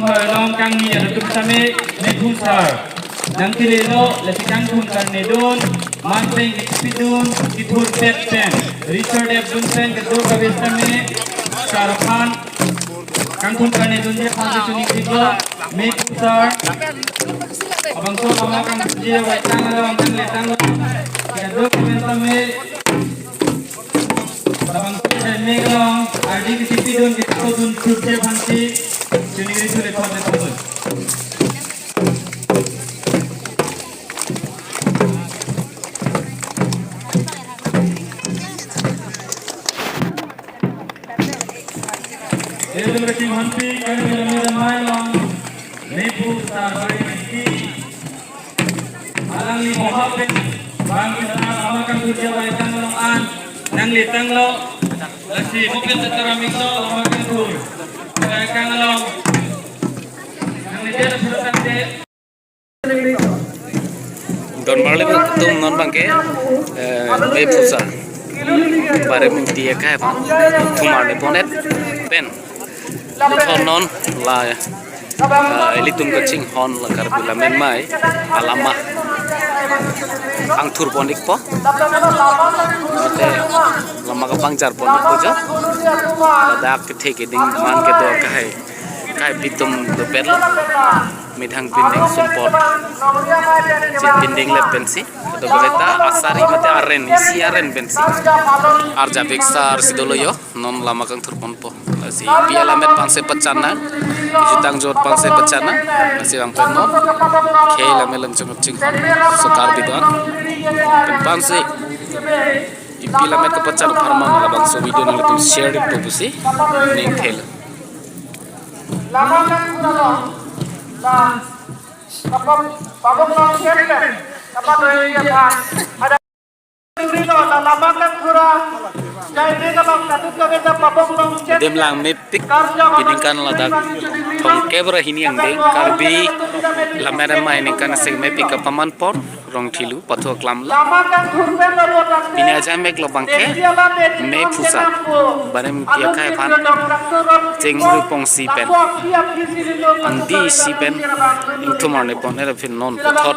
Long kang ni ada tuksame nekusar. Nang kilelo lesikang kun karnedon manpeng itpidun kithur petpen Richard F. Johnson ketua kabestame Sarapan kang kun karnedon dia pangkecuni kiko nekusar. Abang so mama kang dia waitang long kang letang ketua kabestame abang so neglong adi kitipidun kitudun kurce pangsi Junigri sulit pada tahun. Itu mereka mimpi kami ramai long nepu sarbai mimpi alang li mohapin bangkit amakan kerja waitan long an nang litang lo lasi mungkin setara mingso amakan tur kang long Don Marley tum non bangke me pusa bare min dia kai bang tumar ne bonet pen thon non la elitum kaching hon la kar bila men mai alama ang thur bonik po mate lama ka bangjar bonik po jo dak ke theke ding man ke do kai pitum do pel midhang pinding support sit pinding le pensi to beleta asari mate aren isi aren pensi arja bexar sidoloyo non lama kang thurpon po si piala met 555 jutang jot 555 si ang penon khela melam chang ching sokar bidwan panse piala met ka 55 farma mala bang so video nang tu share it to busi ning khel lama kan kuda lah pabong long keren apa tu ya ada ini lo lama kan kuda jadi kalau satu kereta pabong long keren dem lang me pik pidingkan ladak thong kebra hini ang ding karbi lamera mai ning kan se me pik paman por rong thilu patho klam la lama kan kurbe lo pini aja mek lo bangke me phusa barem dia kai phan chengru pong si pen andi si pen intumar ne pon era fin non thot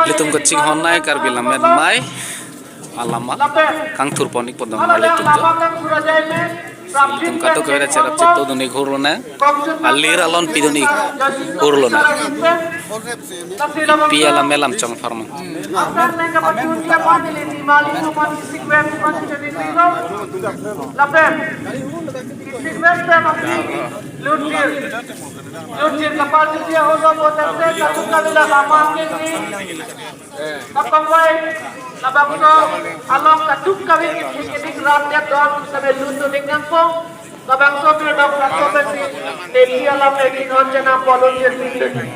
litum ko ching hon nai karbi lamet mai alama kang thur ponik podam male tum jo tum kato kera cerap cetto duni ghurlona alir alon piduni ghurlona piala melam chong farmang lutir kapal dia hoga botar se satu kali lama ini kapal baik labang so along katuk kami ini gerak dia doang sampai luntur dengan pong labang so bil dok so besi teli alam lagi non jana polon jadi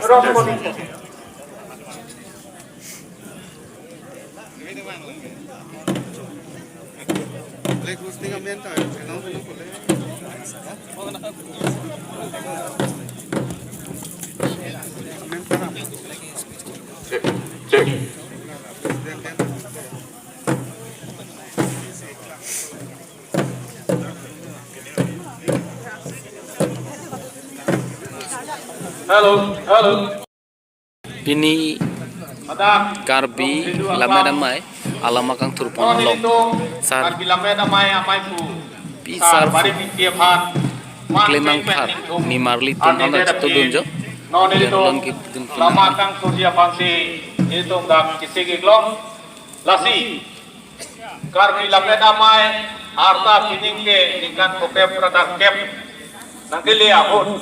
romboni Halo. Ini karbi lamera mai alama kang thurpon lo sar Karbi lameda mai amai pu pisar bari pitie phan klemang phat ni marli tum ana to dunjo non itu lon ki dun lama kang surya pangsi itu dak kisi giglong lasi karbi lameda mai harta pining ke ningkan kope produk kep nangkili ahun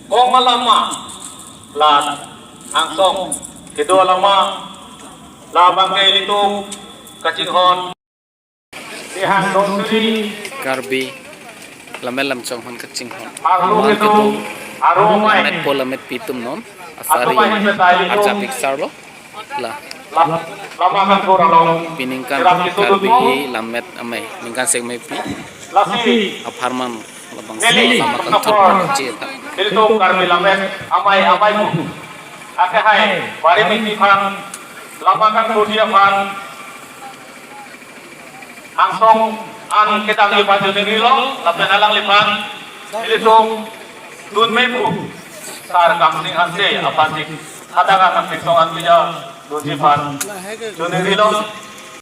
kong alama lat angsong kedua lama labang ke itu kacing hon dihang don suri karbi lamelam chong hon kaching hon Arum man itu ke aromai met polamet pitum non asari arja pixar lo la lama kan kurang long piningkan karbi lamet amai ningkan seng me pi lasi aparman labang Neli, lama kan thurpon cita itu karbi lamet amai bu ake hai bari miti phan lama kan kudia phan angsong an ketang li baju ni lo lapen alang li phan Ilitong dun may po sar kamsing hanse apatik hataga kamsing songan bija dun jipan. Junirilo